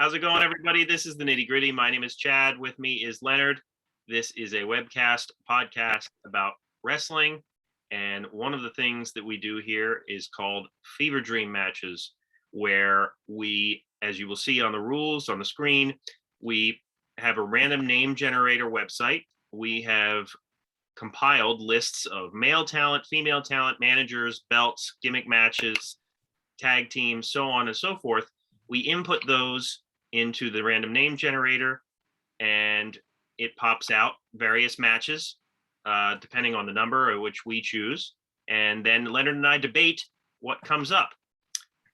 How's it going, everybody? This is the Nitty Gritty. My name is Chad. With me is Leonard. This is a webcast podcast about wrestling. And one of the things that we do here is called Fever Dream matches, where we, as you will see on the rules on the screen, we have a random name generator website. We have compiled lists of male talent, female talent, managers, belts, gimmick matches, tag teams, so on and so forth. We input those into the random name generator, and it pops out various matches, depending on the number of which we choose. And then Leonard and I debate what comes up.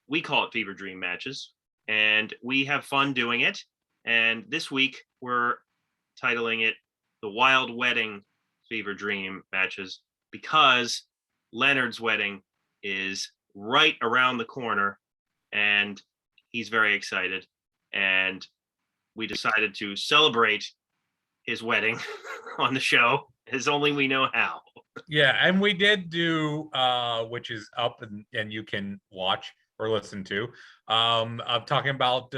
We call it Fever Dream matches, and we have fun doing it. And this week, we're titling it The Wild Wedding Fever Dream matches, because Leonard's wedding is right around the corner, and he's very excited. And we decided to celebrate his wedding on the show as only we know how. Yeah, and we did do which is up and you can watch or listen to of talking about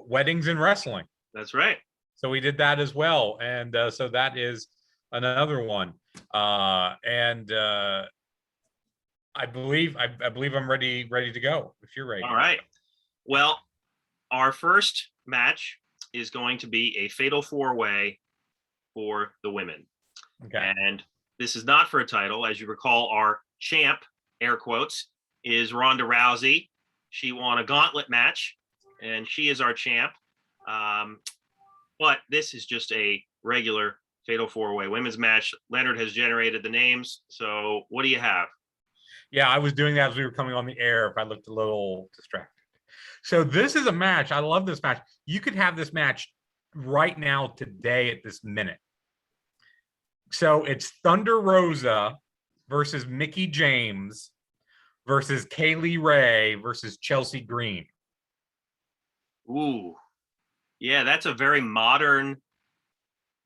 weddings and wrestling. That's right. So we did that as well, and so that is another one. And I believe I'm ready to go if you're ready. All right. Well, our first match is going to be a fatal four-way for the women. Okay. And this is not for a title. As you recall, our champ, air quotes, is Ronda Rousey. She won a gauntlet match, and she is our champ. But this is just a regular fatal four-way women's match. Leonard has generated the names. So what do you have? Yeah, I was doing that as we were coming on the air. If I looked a little distracted. So this is a match. I love this match. You could have this match right now, today, at this minute. So it's Thunder Rosa versus Mickie James versus Kaylee Ray versus Chelsea Green. Ooh, yeah, that's a very modern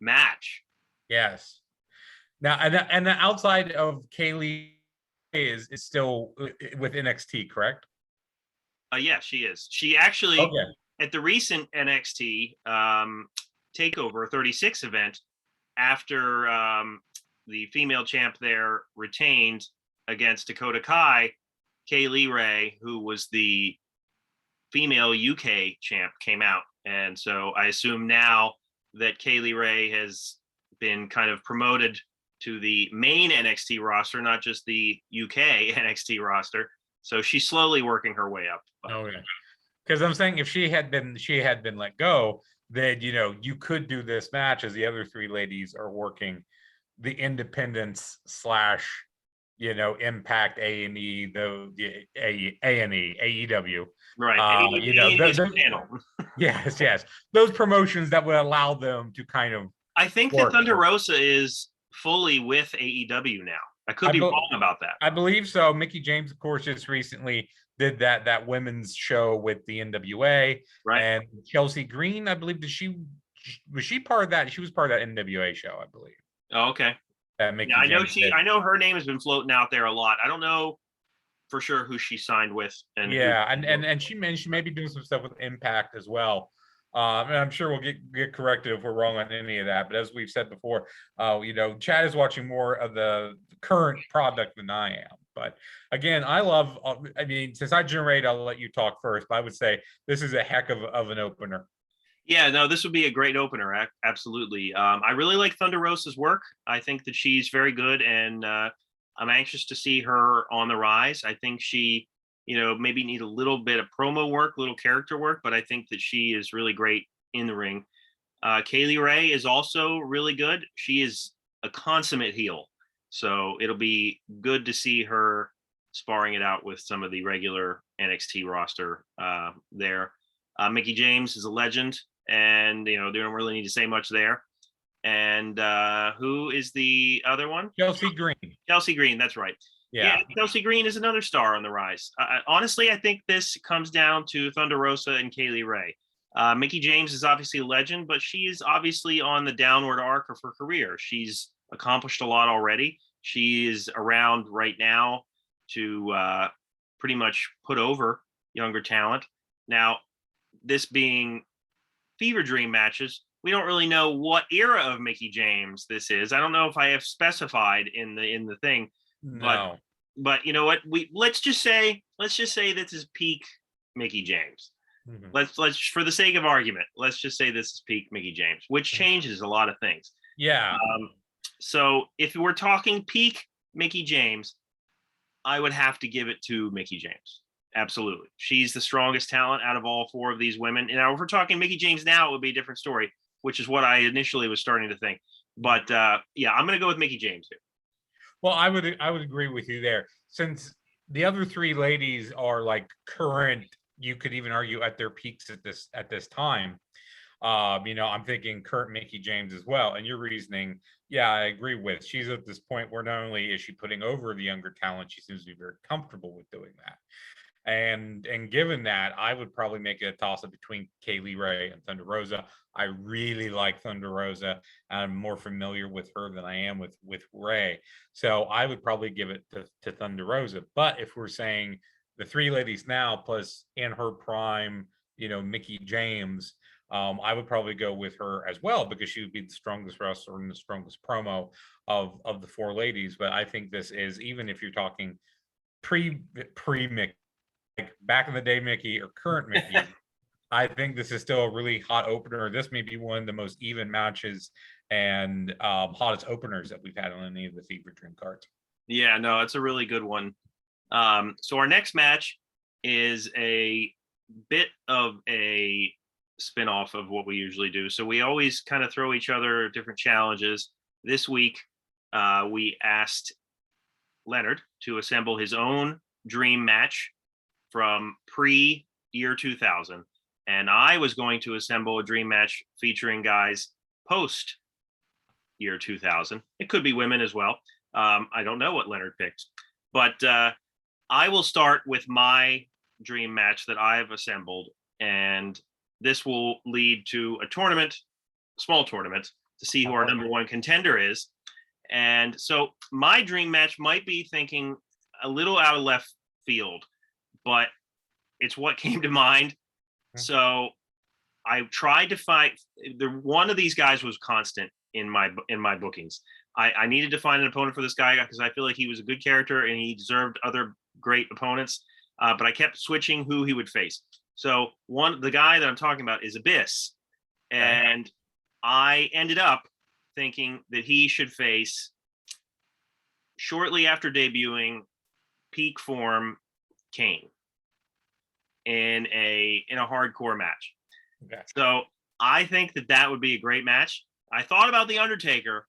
match. Yes. Now, and the outside of Kaylee is still with NXT, correct? Yeah, she is. She actually, Okay. At the recent NXT TakeOver 36 event, after the female champ there retained against Dakota Kai, Kaylee Ray, who was the female UK champ, came out. And so I assume now that Kaylee Ray has been kind of promoted to the main NXT roster, not just the UK NXT roster. So she's slowly working her way up. Okay. Because I'm saying if she had been let go, then you could do this match as the other three ladies are working the independence / Impact A&E, the A&E, AEW. Right. Channel. Yes. Those promotions that would allow them to kind of. I think that Thunder Rosa is fully with AEW now. I could be wrong about that. I believe so. Mickie James, of course, just recently did that women's show with the NWA. Right. And Chelsea Green, I believe, was she part of that? She was part of that NWA show, I believe. Oh, okay. I know her name has been floating out there a lot. I don't know for sure who she signed with. And she may be doing some stuff with Impact as well. And I'm sure we'll get corrected if we're wrong on any of that. But as we've said before, Chad is watching more of the current product than I am. But again, since I generate, I'll let you talk first. But I would say this is a heck of an opener. Yeah, no, this would be a great opener. Absolutely. I really like Thunder Rosa's work. I think that she's very good, and I'm anxious to see her on the rise. I think she, maybe need a little bit of promo work, little character work, but I think that she is really great in the ring. Kaylee Ray is also really good. She is a consummate heel. So it'll be good to see her sparring it out with some of the regular NXT roster there. Mickie James is a legend, and they don't really need to say much there. And who is the other one? Chelsea Green. Chelsea Green, that's right. Yeah, Chelsea Green is another star on the rise. Honestly, I think this comes down to Thunder Rosa and Kaylee Ray. Mickie James is obviously a legend, but she is obviously on the downward arc of her career. She's accomplished a lot already. She is around right now to pretty much put over younger talent. Now, this being Fever Dream matches, we don't really know what era of Mickey James this is. I don't know if I have specified in the thing, No. but you know what? Let's just say this is peak Mickey James. Mhm. Let's for the sake of argument, let's just say this is peak Mickey James, which changes a lot of things. Yeah. So if we're talking peak Mickey James, I would have to give it to Mickey James. Absolutely. She's the strongest talent out of all four of these women. And now if we're talking Mickey James now, it would be a different story, which is what I initially was starting to think. But yeah, I'm going to go with Mickey James here. Well, I would agree with you there. Since the other three ladies are like current, you could even argue at their peaks at this time. I'm thinking current Mickey James as well. And your reasoning, yeah, I agree with. She's at this point where not only is she putting over the younger talent, she seems to be very comfortable with doing that. And given that, I would probably make it a toss up between Kaylee Ray and Thunder Rosa. I really like Thunder Rosa. I'm more familiar with her than I am with Ray. So I would probably give it to Thunder Rosa. But if we're saying the three ladies now plus in her prime, Mickey James, I would probably go with her as well because she would be the strongest wrestler and the strongest promo of the four ladies. But I think this is, even if you're talking pre Mickey, like back in the day Mickey or current Mickey, I think this is still a really hot opener. This may be one of the most even matches and hottest openers that we've had on any of the Fever Dream cards. Yeah, no, it's a really good one. So our next match is a bit of a spin-off of what we usually do. So we always kind of throw each other different challenges. This week, we asked Leonard to assemble his own dream match from pre-year 2000. And I was going to assemble a dream match featuring guys post year 2000. It could be women as well. I don't know what Leonard picked, but I will start with my dream match that I've assembled, and this will lead to a tournament, a small tournament, to see who our number one contender is. And so my dream match might be thinking a little out of left field, but it's what came to mind. So I tried to find one of these guys was constant in my bookings. I needed to find an opponent for this guy because I feel like he was a good character and he deserved other great opponents. But I kept switching who he would face. So the guy that I'm talking about is Abyss, and I ended up thinking that he should face, shortly after debuting, peak form, Kane in a hardcore match. Okay. So I think that would be a great match. I thought about the Undertaker,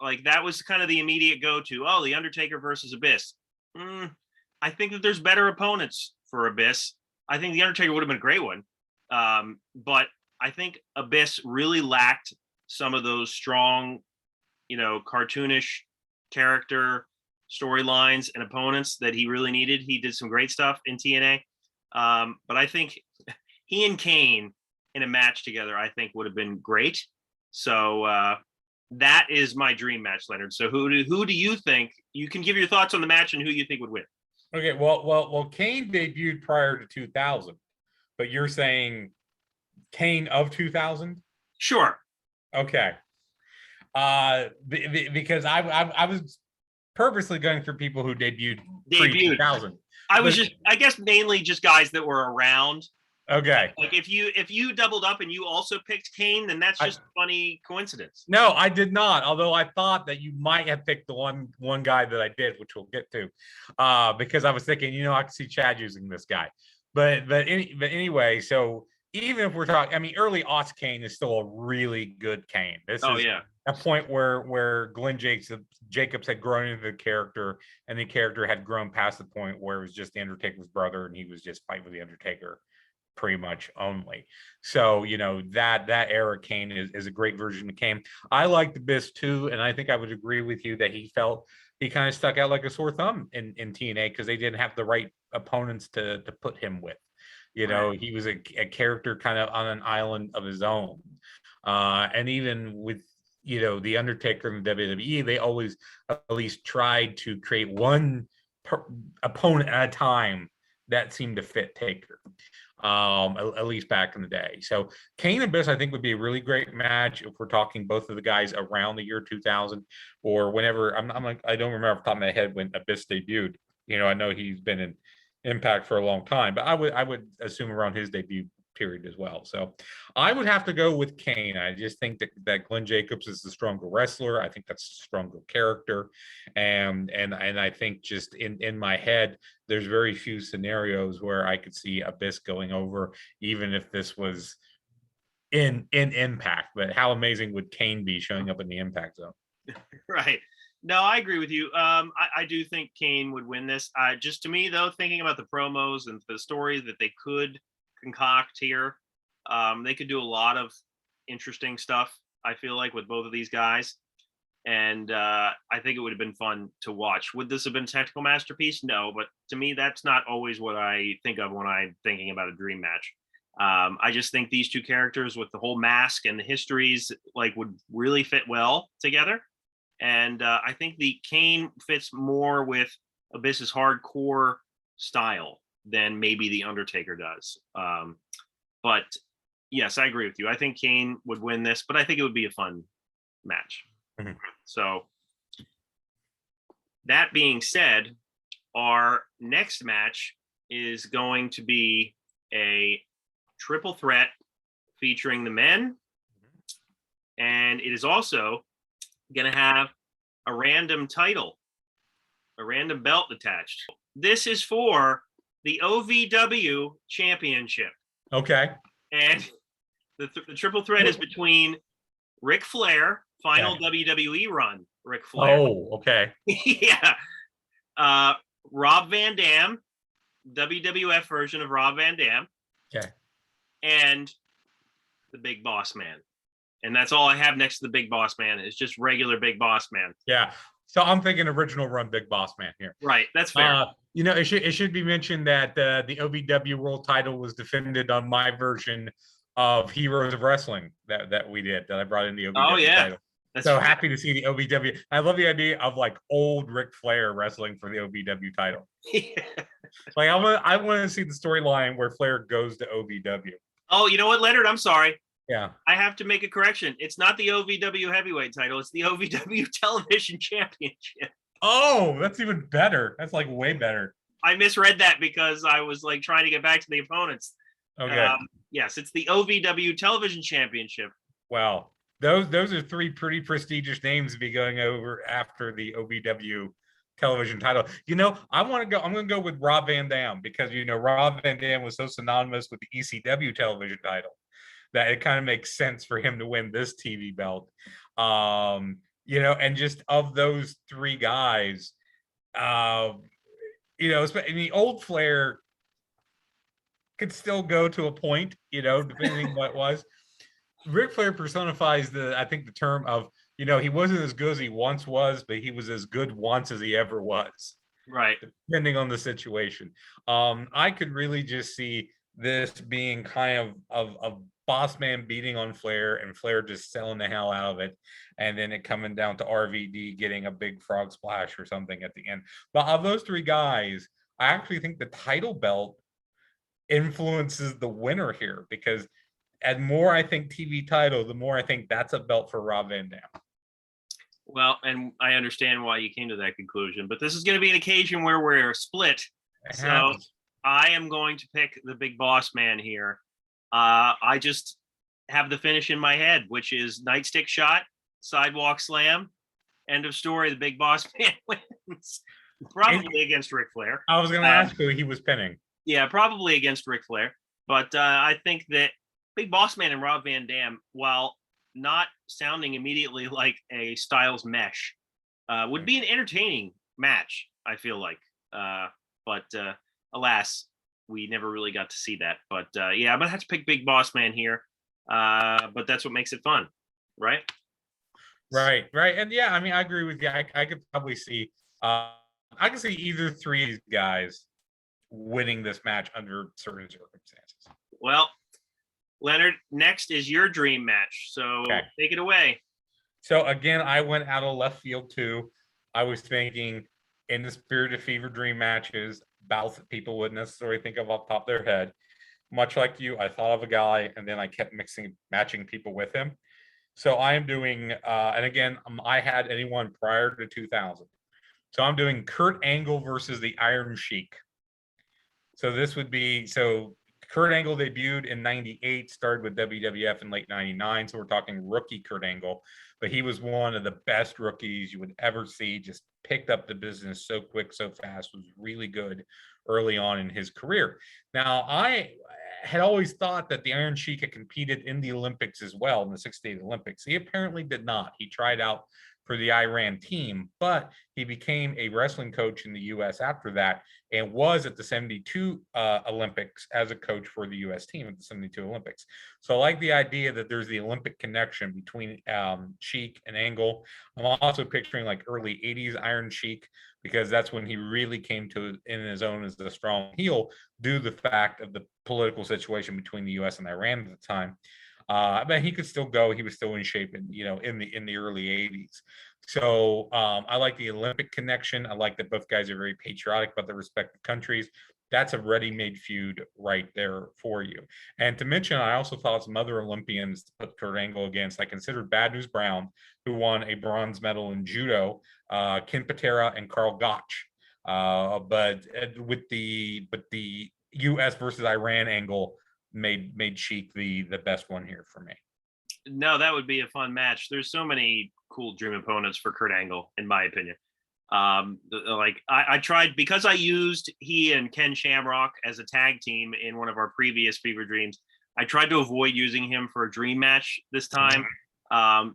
like that was kind of the immediate go-to. Oh, the Undertaker versus Abyss. I think that there's better opponents for Abyss. I think the Undertaker would have been a great one, but I think Abyss really lacked some of those strong, cartoonish character storylines and opponents that he really needed. He did some great stuff in TNA, but I think he and Kane in a match together, I think would have been great. So that is my dream match, Leonard. So who do you think? You can give your thoughts on the match and who you think would win. Okay, well, Kane debuted prior to 2000, but you're saying Kane of 2000? Sure. Okay. Because I was purposely going for people who debuted pre-2000. I guess mainly just guys that were around. Okay. Like if you doubled up and you also picked Kane, then that's just a funny coincidence. No, I did not. Although I thought that you might have picked the one guy that I did, which we'll get to, because I was thinking, I could see Chad using this guy. But anyway, so even if we're talking, I mean, early aughts Kane is still a really good Kane. This is a point where Glenn Jacobs had grown into the character, and the character had grown past the point where it was just the Undertaker's brother, and he was just fighting with the Undertaker pretty much only. So that era Kane is a great version of Kane. I like the Abyss too, and I think I would agree with you that he felt he kind of stuck out like a sore thumb in TNA because they didn't have the right opponents to put him with. Right. He was a character kind of on an island of his own, and even with the Undertaker in the WWE, they always at least tried to create one opponent at a time that seemed to fit Taker. at least back in the day. So Kane and Abyss, I think, would be a really great match if we're talking both of the guys around the year 2000 or whenever. I'm like, I don't remember off the top of my head when Abyss debuted. I know he's been in Impact for a long time, but I would assume around his debut period as well. So I would have to go with Kane. I just think that Glenn Jacobs is the stronger wrestler. I think that's a stronger character. And I think just in my head, there's very few scenarios where I could see Abyss going over, even if this was in Impact. But how amazing would Kane be showing up in the Impact Zone? Right. No, I agree with you. I do think Kane would win this. Just to me, though, thinking about the promos and the story that they could concoct here, they could do a lot of interesting stuff, I feel like, with both of these guys. And I think it would have been fun to watch. Would this have been a technical masterpiece? No, but to me, that's not always what I think of when I'm thinking about a dream match. I just think these two characters with the whole mask and the histories would really fit well together. And I think the Kane fits more with Abyss's hardcore style than maybe the Undertaker does. But yes, I agree with you. I think Kane would win this, but I think it would be a fun match. Mm-hmm. So that being said, our next match is going to be a triple threat featuring the men. And it is also going to have a random title, a random belt attached. This is for the OVW championship. Okay. And the triple threat is between Ric Flair, final WWE run, Ric Flair. Oh, okay. Yeah. Rob Van Dam, WWF version of Rob Van Dam. Okay. And the Big Boss Man. And that's all I have next to the Big Boss Man is just regular Big Boss Man. Yeah. So I'm thinking original run Big Boss Man here. Right. That's fair. It should be mentioned that the OVW World Title was defended on my version of Heroes of Wrestling that we did, that I brought in the OVW title. That's so happy to see the OVW. I love the idea of old Ric Flair wrestling for the OVW title. Yeah. I want to see the storyline where Flair goes to OVW. Oh, you know what, Leonard? I'm sorry. Yeah. I have to make a correction. It's not the OVW heavyweight title. It's the OVW television championship. Oh, that's even better. That's way better. I misread that because I was trying to get back to the opponents. Okay. Yes, it's the OVW television championship. Wow. Those are three pretty prestigious names to be going over after the OVW television title. I'm going to go with Rob Van Dam because, Rob Van Dam was so synonymous with the ECW television title that it kind of makes sense for him to win this TV belt. And just of those three guys, the old Flair could still go to a point, depending what it was. Ric Flair personifies the term of, he wasn't as good as he once was, but he was as good once as he ever was. Right. Depending on the situation. I could really just see this being kind of Boss Man beating on Flair and Flair just selling the hell out of it. And then it coming down to RVD getting a big frog splash or something at the end. But of those three guys, I actually think the title belt influences the winner here because the more I think TV title, the more I think that's a belt for Rob Van Dam. Well, and I understand why you came to that conclusion, but this is going to be an occasion where we're split. So I am going to pick the Big Boss Man here. I just have the finish in my head, which is nightstick shot, sidewalk slam, end of story. The Big Boss Man wins, probably against Ric Flair. I was going to ask who he was pinning. Yeah, probably against Ric Flair. But I think that Big Boss Man and Rob Van Dam, while not sounding immediately like a Styles mesh, would be an entertaining match, I feel like. But alas, we never really got to see that. But I'm going to have to pick Big Boss Man here. But that's what makes it fun, right? Right. And yeah, I agree with you. I could probably see, I could see either three of these guys winning this match under certain circumstances. Well, Leonard, next is your dream match. So Take it away. So again, I went out of left field too. I was thinking in the Spirit of Fever dream matches, bouts that people wouldn't necessarily think of off the top of their head. much like you, I thought of a guy and then I kept matching people with him. So I am doing, and again, I had anyone prior to 2000. So I'm doing Kurt Angle versus the Iron Sheik. So this would be, so Kurt Angle debuted in 98, started with WWF in late 99. So we're talking rookie Kurt Angle, but he was one of the best rookies you would ever see. Just picked up the business so quick, so fast, was really good early on in his career. Now, I had always thought that the Iron Sheik had competed in the Olympics as well, in the 68 Olympics. He apparently did not. He tried out for the Iran team, but he became a wrestling coach in the U.S. after that and was at the 72 Olympics as a coach for the U.S. team at the 72 Olympics. So I like the idea that there's the Olympic connection between Sheik and Angle. I'm also picturing like early 80s Iron Sheik, because that's when he really came to in his own as a strong heel due to the fact of the political situation between the U.S. and Iran at the time. But he could still go. He was still in shape, and in the early 80s. So I like the Olympic connection. I like that both guys are very patriotic about their respective countries. That's a ready-made feud right there for you. And to mention, I also thought some other Olympians to put Kurt Angle against. I considered Bad News Brown, who won a bronze medal in judo, Ken Patera, and Karl Gotch. But the U.S. versus Iran angle made Sheik the best one here for me. No, that would be a fun match. There's so many cool dream opponents for Kurt Angle, in my opinion. I tried, because I used he and Ken Shamrock as a tag team in one of our previous Fever Dreams. I tried to avoid using him for a dream match this time,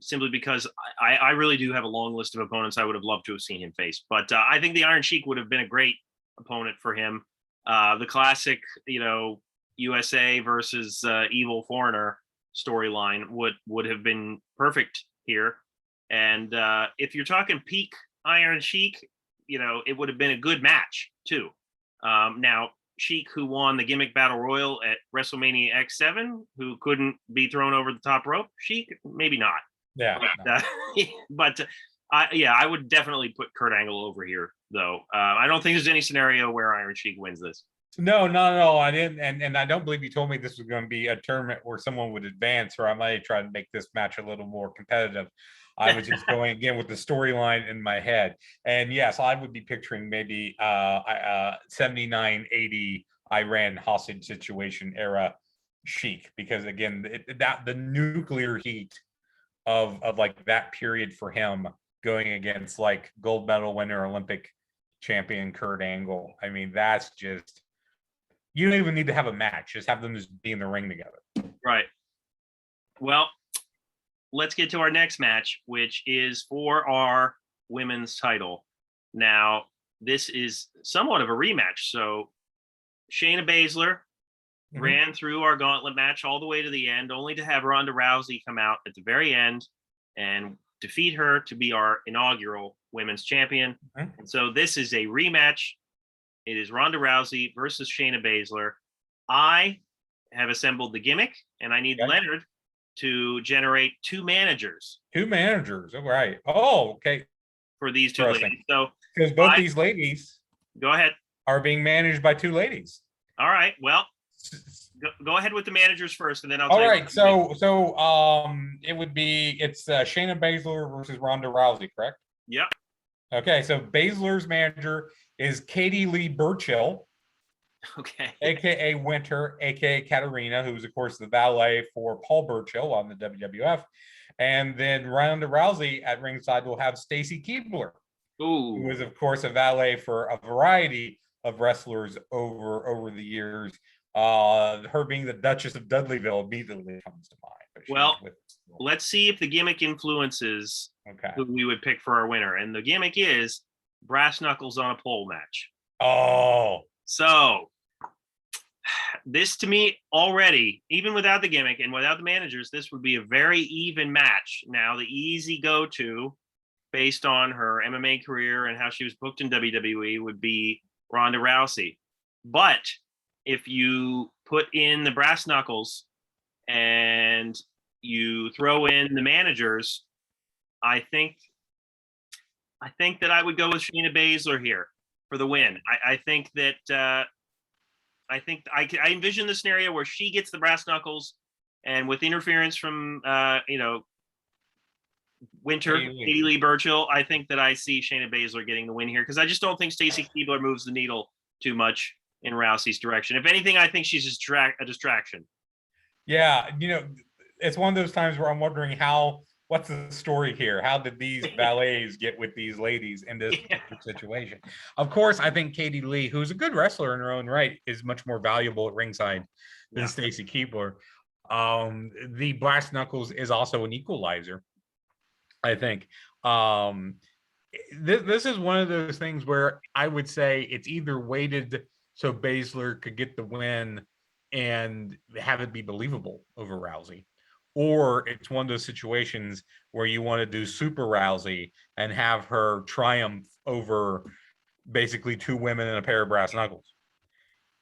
simply because I really do have a long list of opponents I would have loved to have seen him face. But I think the Iron Sheik would have been a great opponent for him. The classic, USA versus Evil Foreigner storyline would have been perfect here. And if you're talking peak Iron Sheik, it would have been a good match too. Now, Sheik, who won the gimmick battle royal at WrestleMania X7, who couldn't be thrown over the top rope, Sheik, maybe not. Yeah. But I would definitely put Kurt Angle over here, though. I don't think there's any scenario where Iron Sheik wins this. No, I didn't, and I don't believe you told me this was going to be a tournament where someone would advance, or I might try to make this match a little more competitive. I was just going again with the storyline in my head, and yes, I would be picturing maybe 79, 80 Iran hostage situation era Sheik, because again, that the nuclear heat of like that period for him going against like gold medal winner, Olympic champion Kurt Angle. I mean, that's just. You don't even need to have a match. Just have them just be in the ring together. Right. Well, let's get to our next match, which is for our women's title. Now, this is somewhat of a rematch. So Shayna Baszler ran through our gauntlet match all the way to the end, only to have Ronda Rousey come out at the very end and defeat her to be our inaugural women's champion. And so this is a rematch. It is Ronda Rousey versus Shayna Baszler. I have assembled the gimmick, and I need Leonard to generate two managers. Two managers, all right. Oh, okay. For these two ladies. So because both these ladies, go ahead, are being managed by two ladies. All right. Well, go ahead with the managers first, and then I'll. All right. So it's Shayna Baszler versus Ronda Rousey, correct? Yep. Okay. So Baszler's manager is Katie Lee Burchill, okay, aka Winter, aka Katarina, who's of course the valet for Paul Burchill on the WWF, and then Ronda Rousey at ringside will have Stacy Keibler, who is of course a valet for a variety of wrestlers over the years. Her being the Duchess of Dudleyville immediately comes to mind. Well, let's see if the gimmick influences who we would pick for our winner, and the gimmick is brass knuckles on a pole match. Oh, so this to me already, even without the gimmick and without the managers, this would be a very even match. Now, the easy go-to based on her MMA career and how she was booked in WWE would be Ronda Rousey. But if you put in the brass knuckles and you throw in the managers, I think that I would go with Shayna Baszler here for the win. I think that I think I envision the scenario where she gets the brass knuckles, and with interference from Winter, Katie Lee Burchill, I think that I see Shayna Baszler getting the win here because I just don't think Stacy Keibler moves the needle too much in Rousey's direction. If anything, I think she's a distraction. Yeah, it's one of those times where I'm wondering what's the story here? How did these valets get with these ladies in this particular situation? Of course, I think Katie Lee, who's a good wrestler in her own right, is much more valuable at ringside than Stacy Keibler. The brass knuckles is also an equalizer, I think. This is one of those things where I would say it's either weighted so Baszler could get the win and have it be believable over Rousey, or it's one of those situations where you want to do Super Rousey and have her triumph over basically two women and a pair of brass knuckles.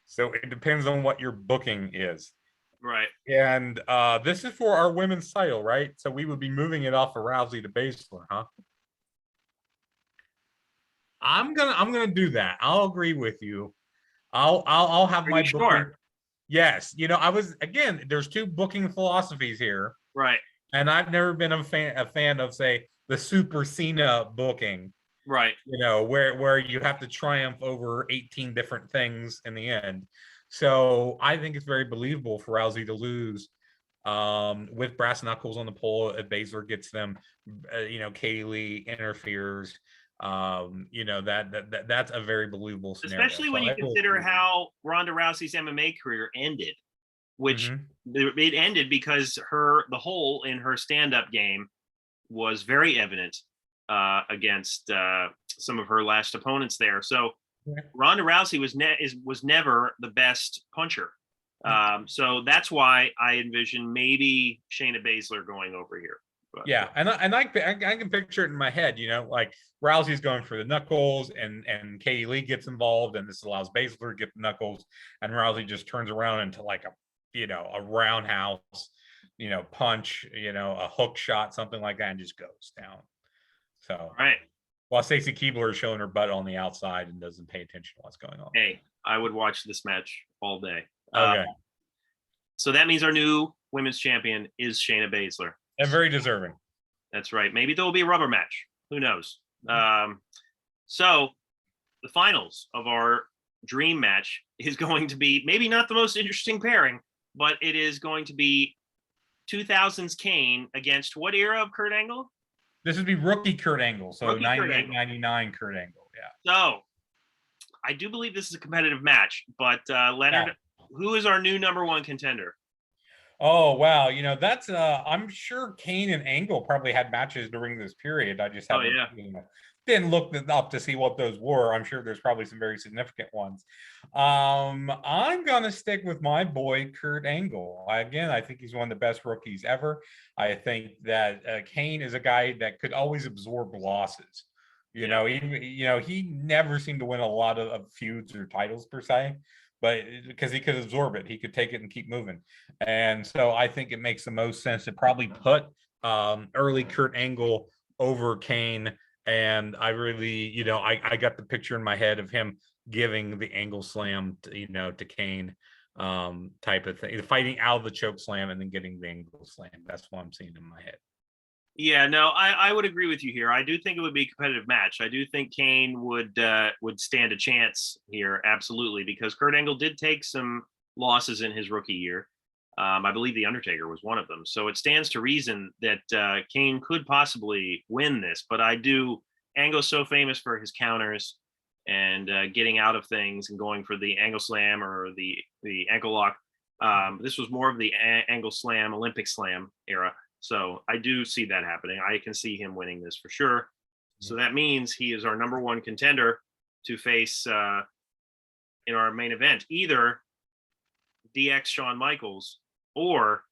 So it depends on what your booking is. Right. And this is for our women's title, right? So we would be moving it off of Rousey to Baszler, huh? I'm gonna do that. I'll agree with you. I'll have my booking. Sure? Yes, there's two booking philosophies here. Right. And I've never been a fan of, say, the Super Cena booking. Right. Where you have to triumph over 18 different things in the end. So I think it's very believable for Rousey to lose with brass knuckles on the pole. If Baszler gets them, Katie Lee interferes. That's a very believable scenario. Especially when you consider how Ronda Rousey's MMA career ended, which it ended because the hole in her stand-up game was very evident against some of her last opponents there. So Ronda Rousey was never the best puncher. So that's why I envision maybe Shayna Baszler going over here. But, yeah, and I can picture it in my head, like Rousey's going for the knuckles and Katie Lee gets involved, and this allows Baszler to get the knuckles, and Rousey just turns around into like a roundhouse, punch, a hook shot, something like that, and just goes down. So right. While Stacy Keibler is showing her butt on the outside and doesn't pay attention to what's going on. Hey, I would watch this match all day. Okay. So that means our new women's champion is Shayna Baszler. And very deserving. That's right. Maybe there will be a rubber match. Who knows? So the finals of our dream match is going to be maybe not the most interesting pairing, but it is going to be 2000s Kane against what era of Kurt Angle? This would be rookie Kurt Angle. So 98, 99 Kurt Angle. Yeah. So I do believe this is a competitive match, but Leonard, who is our new number one contender? Oh, wow. That's I'm sure Kane and Angle probably had matches during this period. I just haven't didn't look up to see what those were. I'm sure there's probably some very significant ones. I'm gonna stick with my boy Kurt Angle. I think he's one of the best rookies ever. I think that Kane is a guy that could always absorb losses. He never seemed to win a lot of feuds or titles per se, but because he could absorb it, he could take it and keep moving. And so I think it makes the most sense to probably put early Kurt Angle over Kane. And I really, I got the picture in my head of him giving the Angle slam, to Kane type of thing, fighting out of the choke slam and then getting the Angle slam. That's what I'm seeing in my head. Yeah, no, I would agree with you here. I do think it would be a competitive match. I do think Kane would stand a chance here, absolutely, because Kurt Angle did take some losses in his rookie year. I believe The Undertaker was one of them. So it stands to reason that Kane could possibly win this. But Angle's so famous for his counters and getting out of things and going for the Angle slam or the ankle lock. This was more of the Angle slam, Olympic slam era. So I do see that happening. I can see him winning this for sure. So that means he is our number one contender to face in our main event, either DX Shawn Michaels or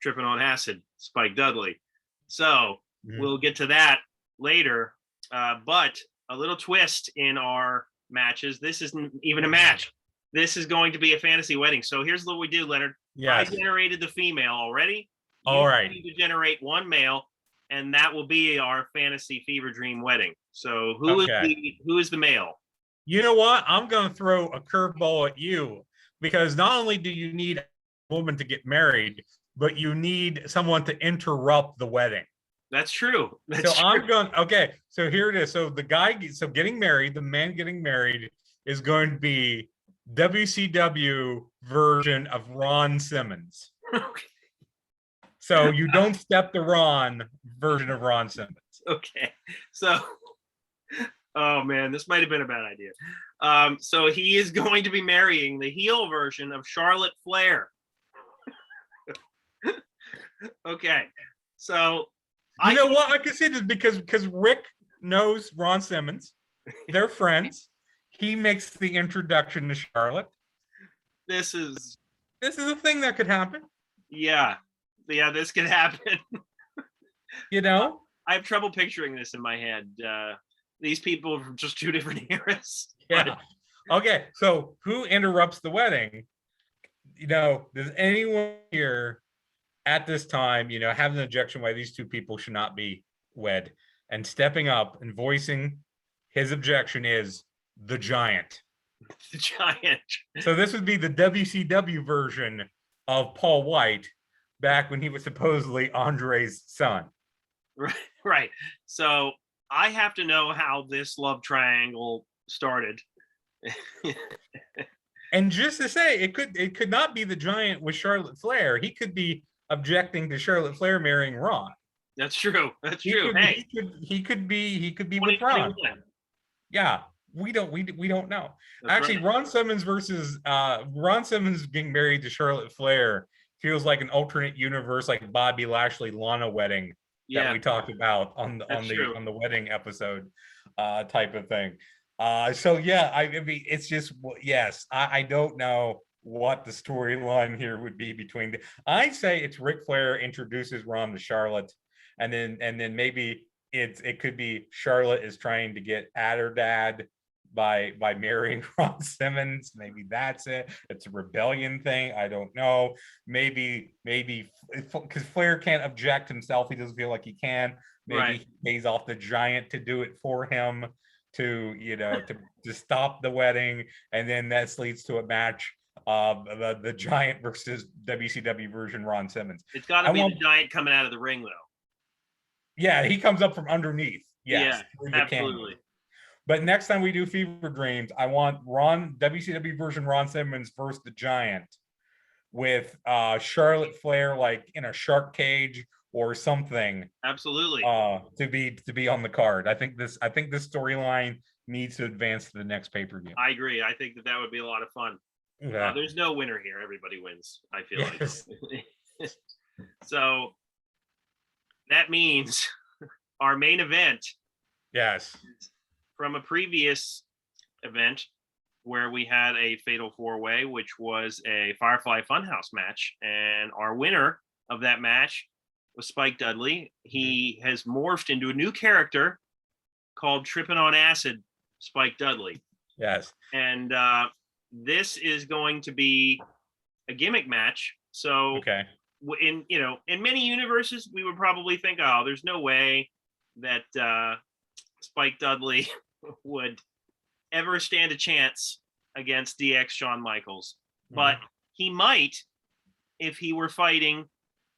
tripping on acid Spike Dudley. So we'll get to that later. But a little twist in our matches. This isn't even a match. This is going to be a fantasy wedding. So here's what we do, Leonard. Yes. I generated the female already. All right. Need to generate one male, and that will be our fantasy fever dream wedding. So who is the male? You know what? I'm going to throw a curveball at you. because not only do you need a woman to get married, but you need someone to interrupt the wedding. That's true. That's So true. I'm going, okay, so here it is. So getting married, the man getting married is going to be WCW version of Ron Simmons. So you don't step the Ron version of Ron Simmons. Okay. So, oh man, this might have been a bad idea. So he is going to be marrying the heel version of Charlotte Flair. Okay. So you know what? I can see this because Rick knows Ron Simmons. They're friends. He makes the introduction to Charlotte. This is a thing that could happen. Yeah, this could happen. You know, I have trouble picturing this in my head. These people are from just two different eras. Yeah. Okay. So who interrupts the wedding? You know, does anyone here at this time, have an objection why these two people should not be wed? And stepping up and voicing his objection is the Giant. The Giant. So this would be the WCW version of Paul White back when he was supposedly Andre's son. Right. So I have to know how this love triangle started. And just to say, it could not be the Giant with Charlotte Flair. He could be objecting to Charlotte Flair marrying Ron. That's true. That's true. Hey, he could be with Ron. Yeah, we don't know. That's actually right. Ron Simmons getting married to Charlotte Flair feels like an alternate universe, like Bobby Lashley Lana wedding that we talked about on the wedding episode, type of thing. So yeah, I mean, it's just, yes, I don't know what the storyline here would be between I say it's Ric Flair introduces Ron to Charlotte, and then maybe it could be Charlotte is trying to get at her dad by marrying Ron Simmons. Maybe that's it. It's a rebellion thing. I don't know. Maybe because Flair can't object himself. He doesn't feel like he can. Maybe he pays off the Giant to do it for him to stop the wedding, and then that leads to a match of the Giant versus WCW version Ron Simmons. It's got to be the Giant coming out of the ring, though. Yeah, he comes up from underneath. Yes, yeah, absolutely. But next time we do Fever Dreams, I want WCW version Ron Simmons versus the Giant with Charlotte Flair like in a shark cage or something. Absolutely. To be on the card. I think this storyline needs to advance to the next pay-per-view. I agree. I think that would be a lot of fun. Yeah. There's no winner here. Everybody wins, I feel like. So that means our main event. Yes. From a previous event where we had a fatal four-way, which was a Firefly Funhouse match. And our winner of that match was Spike Dudley. He has morphed into a new character called Trippin' on Acid Spike Dudley. Yes. And this is going to be a gimmick match. So okay. In many universes, we would probably think, oh, there's no way that Spike Dudley would ever stand a chance against DX Shawn Michaels. But he might if he were fighting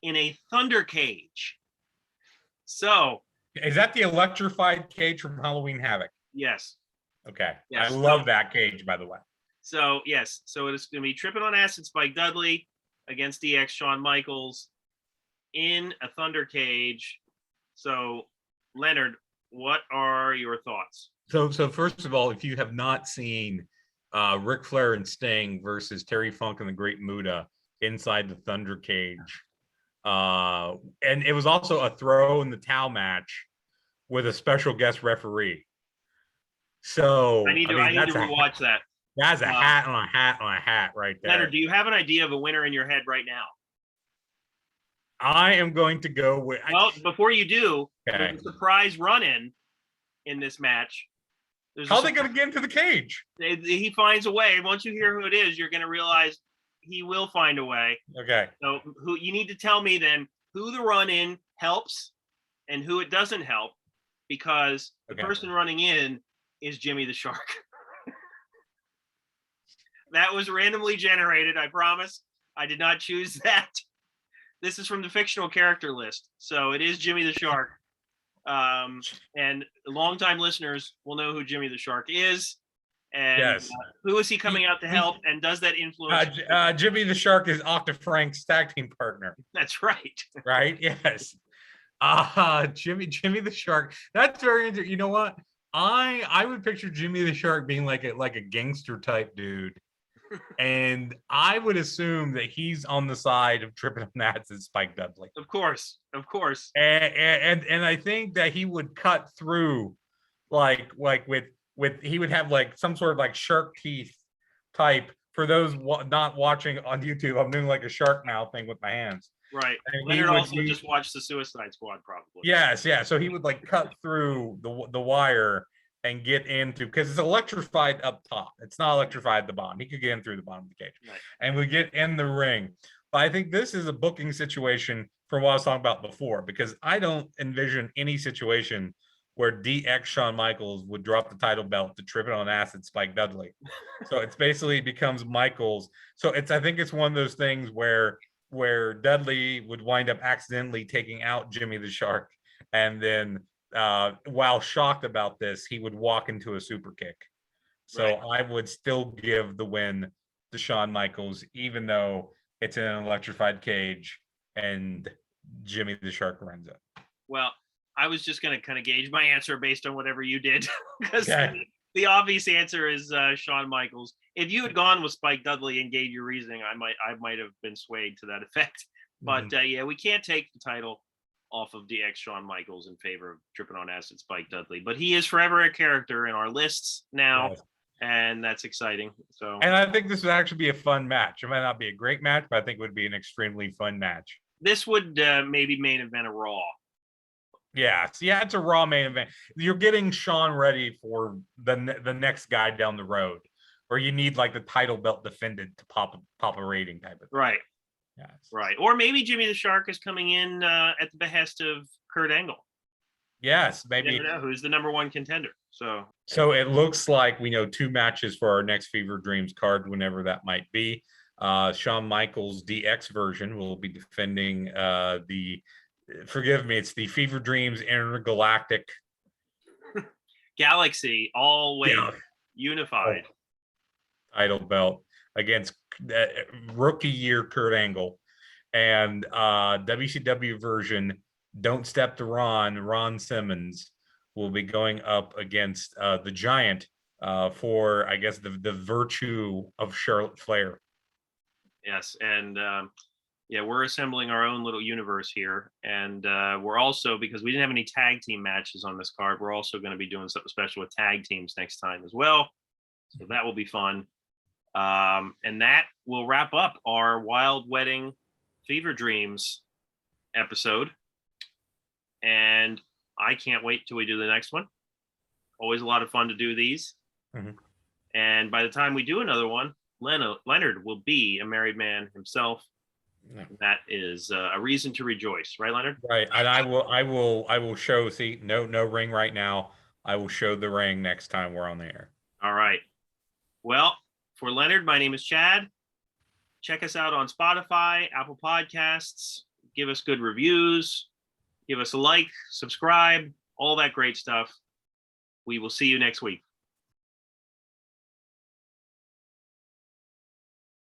in a thunder cage. So is that the electrified cage from Halloween Havoc? Yes. Okay. Yes. I love that cage, by the way. So yes, so it is going to be Trippin' on Acid Spike Dudley against DX Shawn Michaels in a thunder cage. So Leonard, what are your thoughts? So first of all, if you have not seen Ric Flair and Sting versus Terry Funk and the Great Muta inside the thunder cage, and it was also a throw in the towel match with a special guest referee. So I need to rewatch that. That's a hat on a hat on a hat right there. Leonard, do you have an idea of a winner in your head right now? I am going to go with. Well, before you do, there's a surprise run-in in this match. How are they going to get into the cage? He finds a way. Once you hear who it is, you're going to realize he will find a way. Okay. So who you need to tell me then who the run-in helps and who it doesn't help, because the person running in is Jimmy the Shark. That was randomly generated. I promise. I did not choose that. This is from the fictional character list, so it is Jimmy the Shark. And longtime listeners will know who Jimmy the Shark is, and Yes. who is he coming out to help, and does that influence? Jimmy the Shark is Octa Frank's tag team partner. That's right. Right? Yes. Jimmy the Shark. That's very interesting. You know what? I would picture Jimmy the Shark being like a gangster type dude. And I would assume that he's on the side of tripping on that and Spike Dudley. Of course. And I think that he would cut through like with he would have like some sort of like shark teeth type. For those not watching on YouTube, I'm doing like a shark mouth thing with my hands. Right. Leonard also just watched the Suicide Squad, probably. Yes, yeah. So he would like cut through the wire and get into, because it's electrified up top. It's not electrified at the bottom. He could get in through the bottom of the cage, right, and we get in the ring. But I think this is a booking situation from what I was talking about before, because I don't envision any situation where DX Shawn Michaels would drop the title belt to Tripping on Acid Spike Dudley. So it's basically becomes Michaels. So I think it's one of those things where Dudley would wind up accidentally taking out Jimmy the Shark, and then while shocked about this, he would walk into a super kick. So right, I would still give the win to Shawn Michaels, even though it's in an electrified cage and Jimmy the Shark runs it. Well, I was just going to kind of gauge my answer based on whatever you did, because the obvious answer is Shawn Michaels. If you had gone with Spike Dudley and gave your reasoning, I might have been swayed to that effect. But yeah, we can't take the title off of DX Shawn Michaels in favor of Tripping on Acid Spike Dudley. But he is forever a character in our lists now, yes, and that's exciting. So, and I think this would actually be a fun match. It might not be a great match, but I think it would be an extremely fun match. This would maybe main event a Raw. Yeah, it's a Raw main event. You're getting Shawn ready for the next guy down the road, or you need like the title belt defended to pop a rating type of thing. Right. Yes. Right. Or maybe Jimmy the Shark is coming in at the behest of Kurt Angle. Yes, maybe. You never know who's the #1 contender. So it looks like we know 2 matches for our next Fever Dreams card, whenever that might be. Shawn Michaels DX version will be defending forgive me, it's the Fever Dreams Intergalactic Galaxy Always Unified title belt against rookie year Kurt Angle, and WCW version Don't Step to Ron Simmons will be going up against the Giant for, I guess, the virtue of Charlotte Flair. Yes, and we're assembling our own little universe here, and we're also, because we didn't have any tag team matches on this card, we're also going to be doing something special with tag teams next time as well, so that will be fun. And that will wrap up our Wild Wedding Fever Dreams episode, and I can't wait till we do the next one. Always a lot of fun to do these. And by the time we do another one, Leonard will be a married man himself. That is a reason to rejoice, right, Leonard? Right, and I will show. See, no ring right now. I will show the ring next time we're on the air. All right. Well, for Leonard, my name is Chad. Check us out on Spotify, Apple Podcasts. Give us good reviews. Give us a like, subscribe, all that great stuff. We will see you next week.